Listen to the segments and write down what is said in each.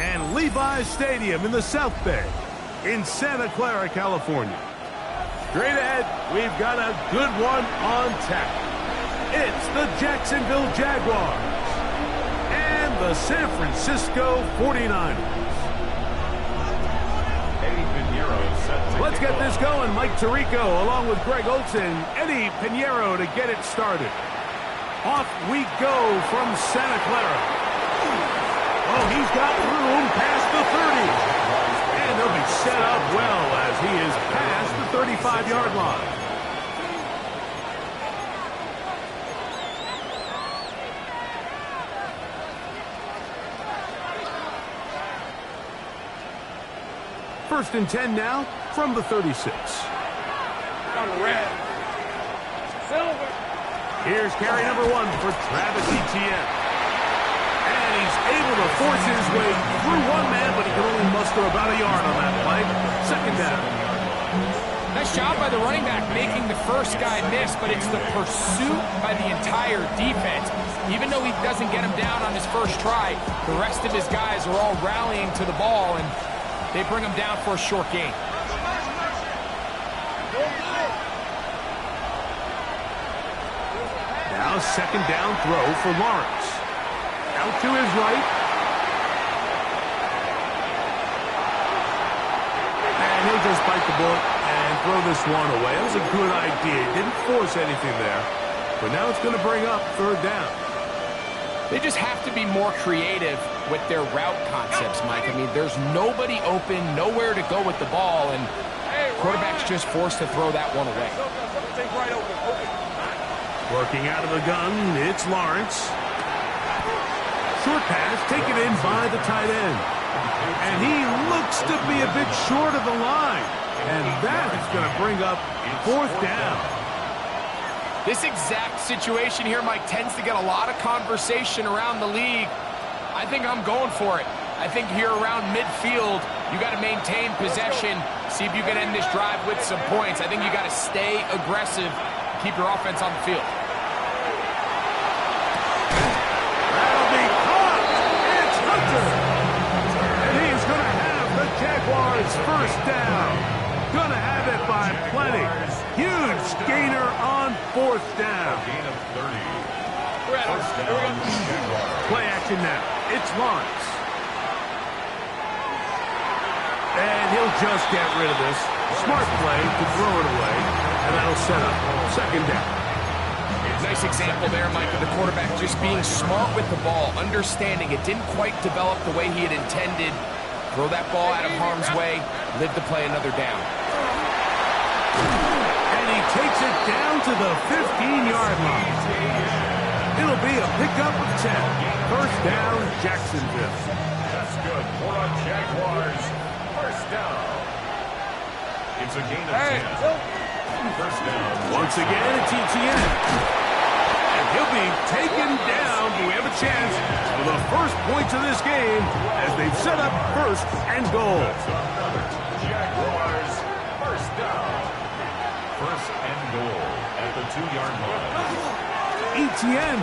and Levi's Stadium in the South Bay in Santa Clara, California. Straight ahead, we've got a good one on tap. It's the Jacksonville Jaguars and the San Francisco 49ers. Let's get this going. Mike Tirico along with Greg Olson, Eddie Pinheiro to get it started. Off we go from Santa Clara. Oh, he's got room past the 30. And he'll be set up well as he is past the 35-yard line. First and 10 now from the 36. On the red. Silver. Here's carry number 1 for Travis Etienne. And he's able to force his way through one man, but he can only muster about a yard on that play. Second down. Nice job by the running back making the first guy miss, but it's the pursuit by the entire defense. Even though he doesn't get him down on his first try, the rest of his guys are all rallying to the ball, and they bring him down for a short gain. Now second down throw for Lawrence. Out to his right. And he'll just bite the bullet and throw this one away. It was a good idea. Didn't force anything there. But now it's going to bring up third down. They just have to be more creative with their route concepts, Mike. I mean, there's nobody open, nowhere to go with the ball, and quarterback's just forced to throw that one away. Working out of the gun, it's Lawrence. Short pass taken in by the tight end. And he looks to be a bit short of the line. And that is going to bring up fourth down. This exact situation here, Mike, tends to get a lot of conversation around the league. I think I'm going for it. I think here around midfield, you got to maintain possession, see if you can end this drive with some points. I think you got to stay aggressive, keep your offense on the field. That'll be caught. It's Hunter. And he's going to have the Jaguars first down. Going to have it by plenty. Huge gainer on fourth down. Gain of 30. Play action now. It's Lawrence. And he'll just get rid of this. Smart play to throw it away. And that'll set up second down. Nice example there, Mike, of the quarterback just being smart with the ball, understanding it didn't quite develop the way he had intended. Throw that ball out of harm's way, live to play another down. And he takes it down to the 15-yard line. It'll be a pickup of 10. First down, Jacksonville. That's good for a Jaguars. First down. It's a gain of 10. First down. Once again, it's Etienne. And he'll be taken down. Do we have a chance for the first points of this game as they've set up first and goal? Jaguars. First down. First and goal at the 2-yard line. Etienne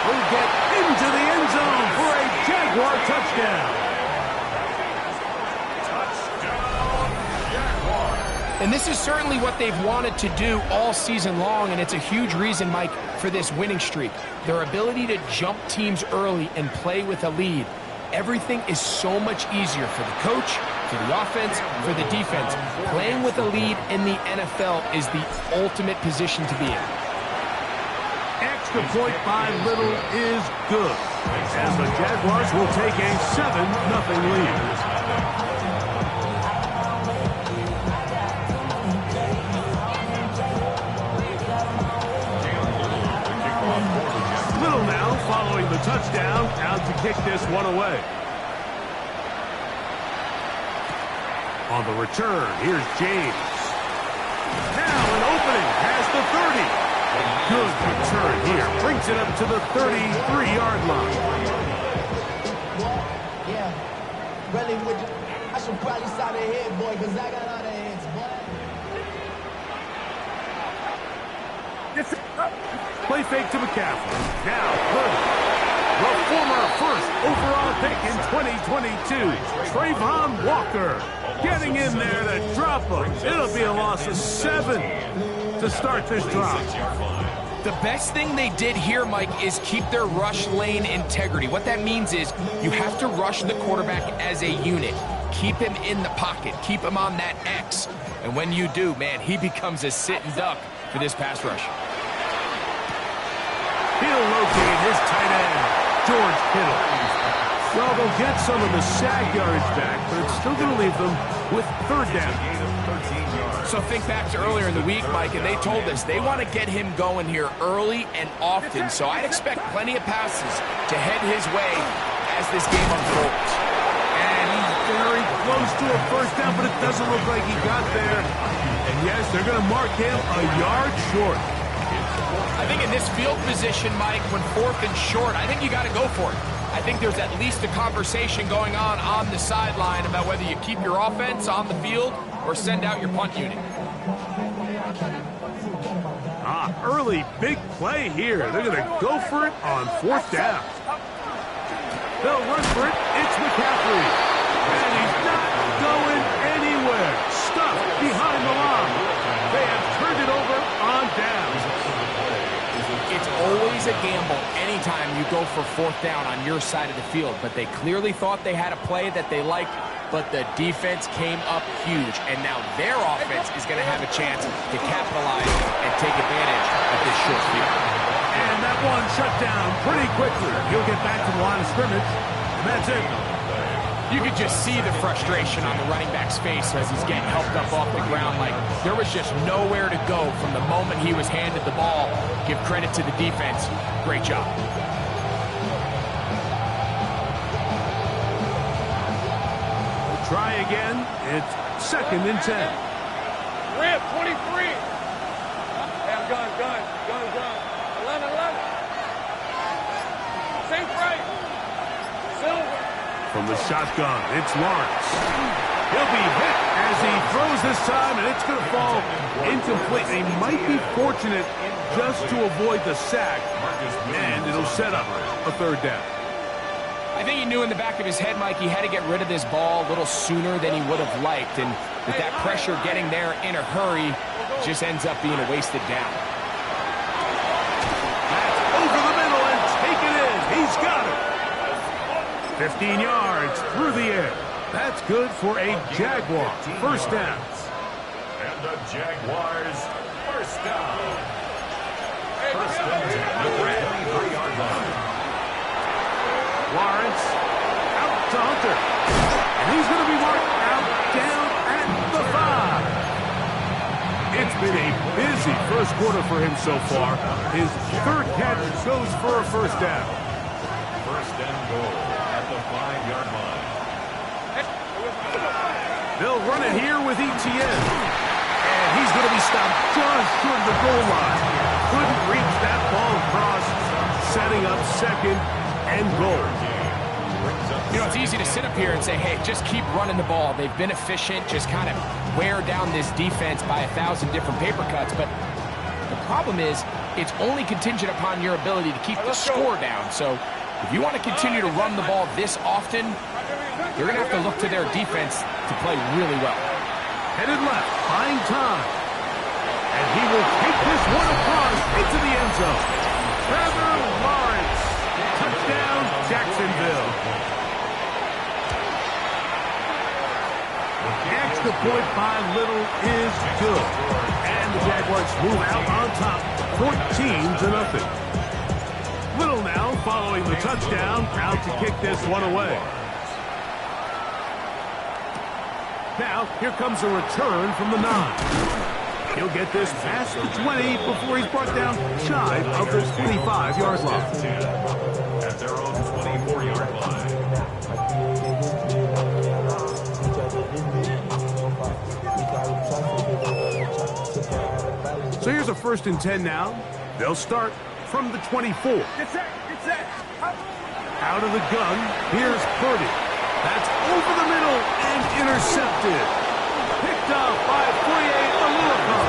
will get into the end zone for a Jaguar touchdown. Touchdown, Jaguars. And this is certainly what they've wanted to do all season long, and it's a huge reason, Mike, for this winning streak. Their ability to jump teams early and play with a lead. Everything is so much easier for the coach, for the offense, for the defense. Playing with a lead in the NFL is the ultimate position to be in. Extra point by little is good, as the Jaguars will take a 7-0 lead. Little now following the touchdown, out to kick this one away. On the return, here's James. Now an opening past the 30. Good return here. Brings it up to the 33-yard line. Yeah. Really, I should probably stop the head, boy, because I got all the heads, boy. Play fake to McCaffrey. Now, Purdy. The former first overall pick in 2022, Trayvon Walker, getting in there to drop him. It'll be a loss of 7 to start this drive. The best thing they did here, Mike, is keep their rush lane integrity. What that means is you have to rush the quarterback as a unit. Keep him in the pocket. Keep him on that X. And when you do, man, he becomes a sitting duck for this pass rush. He'll locate his tight end, George Kittle. Well, they'll get some of the sag yards back, but it's still going to leave them with third down. So think back to earlier in the week, Mike, and they told us they want to get him going here early and often. So I'd expect plenty of passes to head his way as this game unfolds. And he's very close to a first down, but it doesn't look like he got there. And yes, they're going to mark him a yard short. I think in this field position, Mike, when 4th and short, I think you got to go for it. I think there's at least a conversation going on the sideline about whether you keep your offense on the field or send out your punt unit. Early big play here. They're going to go for it on 4th down. They'll run for it. It's McCaffrey. And he's not going anywhere. Stuffed behind the line. They have turned it over on down. It's always a gamble anytime you go for 4th down on your side of the field, but they clearly thought they had a play that they liked, but the defense came up huge, and now their offense is going to have a chance to capitalize and take advantage of this short field. And that one shut down pretty quickly. He'll get back to the line of scrimmage, and that's it. You could just see the frustration on the running back's face as he's getting helped up off the ground. Like, there was just nowhere to go from the moment he was handed the ball. Give credit to the defense. Great job. We'll try again. It's 2nd and 10. Rip, 23. Hey, I'm gun. 11. Same right. Silver. From the shotgun, it's Lawrence. He'll be hit as he throws this time, and it's going to fall incomplete. He might be fortunate just to avoid the sack, and it'll set up a 3rd down. I think he knew in the back of his head, Mike, he had to get rid of this ball a little sooner than he would have liked, and with that pressure getting there in a hurry, just ends up being a wasted down. That's over the middle and taken in. He's got it. 15 yards through the air. That's good for a Jaguar. 1st down. And the Jaguars, 1st down. 1st and 10 at the 23-yard line. Lawrence out to Hunter. And he's going to be marked out down at the 5. It's been a busy first quarter for him so far. His 3rd catch goes for a 1st down. 1st and goal at the 5-yard line. They'll run it here with Etienne. And he's going to be stopped just short of the goal line. Couldn't reach that ball across, setting up 2nd and goal. You know, it's easy to sit up here and say, hey, just keep running the ball. They've been efficient, just kind of wear down this defense by 1,000 different paper cuts. But the problem is, it's only contingent upon your ability to keep the score down. So if you want to continue to run the ball this often, you're going to have to look to their defense to play really well. Headed left, buying time. And he will take this one across into the end zone. Trevor Lawrence. Touchdown, Jacksonville. The extra point by Little is good. And the Jaguars move out on top, 14-0. Little now following the touchdown, out to kick this one away. Now, here comes a return from the 9. He'll get this past the 20 before he's brought down shy of the 25-yard line. At their own 24-yard line. So here's a 1st and 10 now. They'll start from the 24. Out of the gun, here's Purdy. That's over the middle and intercepted. Picked up by Foye-Oluokun.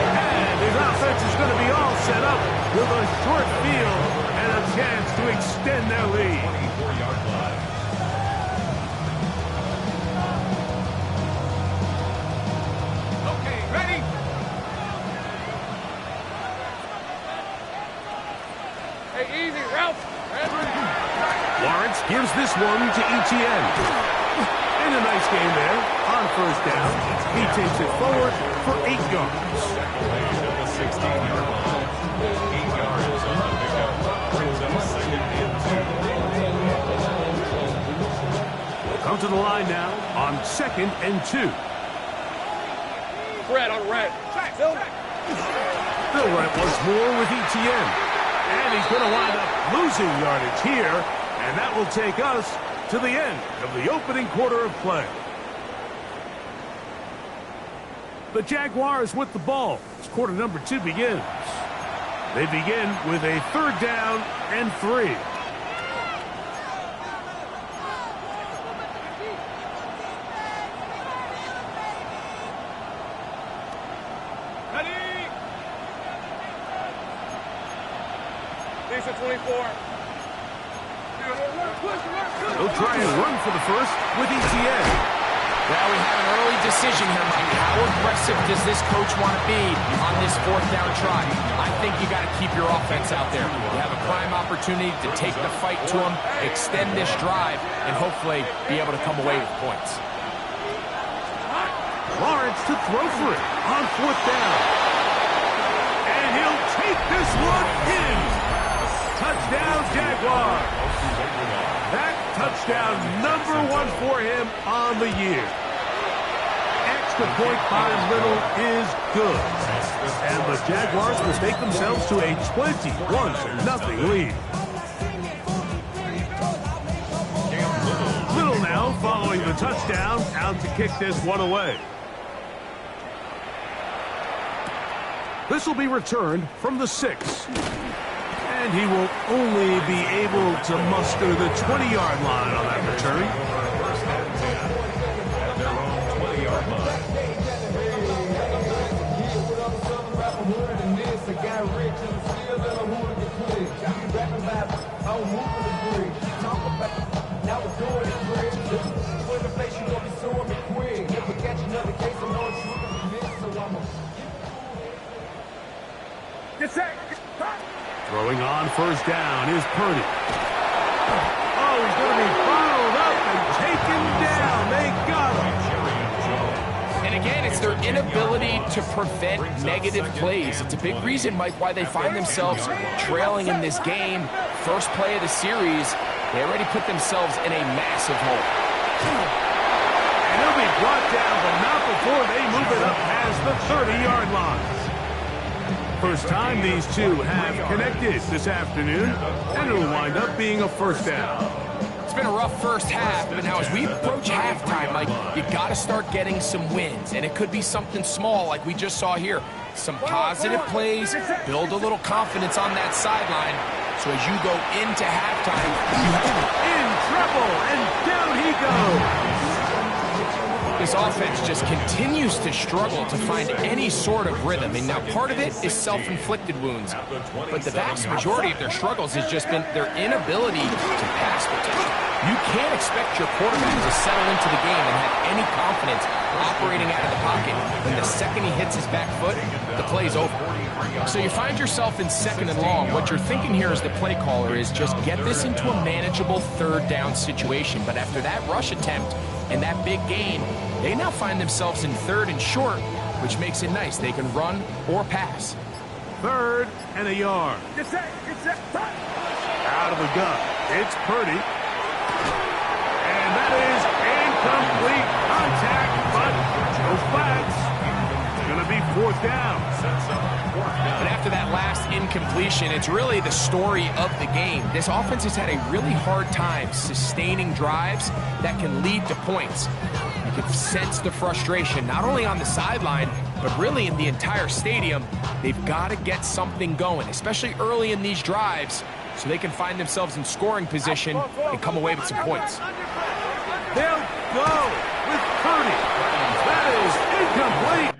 And his offense is going to be all set up with a short field and a chance to extend their lead. 24-yard line. Okay, ready? Hey, easy, Ralph. Lawrence gives this one to Etienne. And a nice game there. On first down, he takes it forward for 8 yards. At the 16-yard line. 8 yards on the pickup. Brings up second and 2. We'll come to the line now on 2nd and 2. Red on red. Phil. They'll run it once more with Etienne. And he's going to wind up losing yardage here. And that will take us to the end of the opening quarter of play. The Jaguars with the ball as quarter number 2 begins. They begin with a 3rd down and 3. Ready? Decent 24. They'll try and run for the first with Etienne. Well, we have an early decision here, Mike. How aggressive does this coach want to be on this 4th down try? I think you got to keep your offense out there. You have a prime opportunity to take the fight to them, extend this drive, and hopefully be able to come away with points. Lawrence to throw for it on 4th down. And he'll take this one in. Touchdown, Jaguars. That touchdown number 1 for him on the year. Extra point by Little is good. And the Jaguars will take themselves to a 21-0 lead. Little now following the touchdown, out to kick this one away. This will be returned from the 6. And he will only be able to muster the 20-yard line on that return. First and 10 at their own 20-yard line. Throwing on first down is Purdy. Oh, he's going to be bottled up and taken down. They got him. And again, it's their inability to prevent negative plays. It's a big reason, Mike, why they find themselves trailing in this game. First play of the series, they already put themselves in a massive hole. And he'll be brought down, but not before they move it up past the 30-yard line. First time these two have connected this afternoon, and it'll wind up being a first down. It's been a rough first half, but now as we approach halftime, Mike, you got to start getting some wins, and it could be something small like we just saw here. Some positive plays, build a little confidence on that sideline, so as you go into halftime, you have in trouble, and down he goes. This offense just continues to struggle to find any sort of rhythm. And now part of it is self-inflicted wounds. But the vast majority of their struggles has just been their inability to pass protection. You can't expect your quarterback to settle into the game and have any confidence operating out of the pocket. When the second he hits his back foot, the play's over. So you find yourself in 2nd and long. What you're thinking here as the play caller is just get this into a manageable 3rd down situation. But after that rush attempt and that big gain, they now find themselves in 3rd and short, which makes it nice. They can run or pass. 3rd and a yard. Out of the gun, it's Purdy. And that is incomplete contact, but no flags. It's going to be 4th down. But after that last incompletion, it's really the story of the game. This offense has had a really hard time sustaining drives that can lead to points. You can sense the frustration, not only on the sideline, but really in the entire stadium. They've got to get something going, especially early in these drives, so they can find themselves in scoring position and come away with some points. They'll go with Purdy. That is incomplete.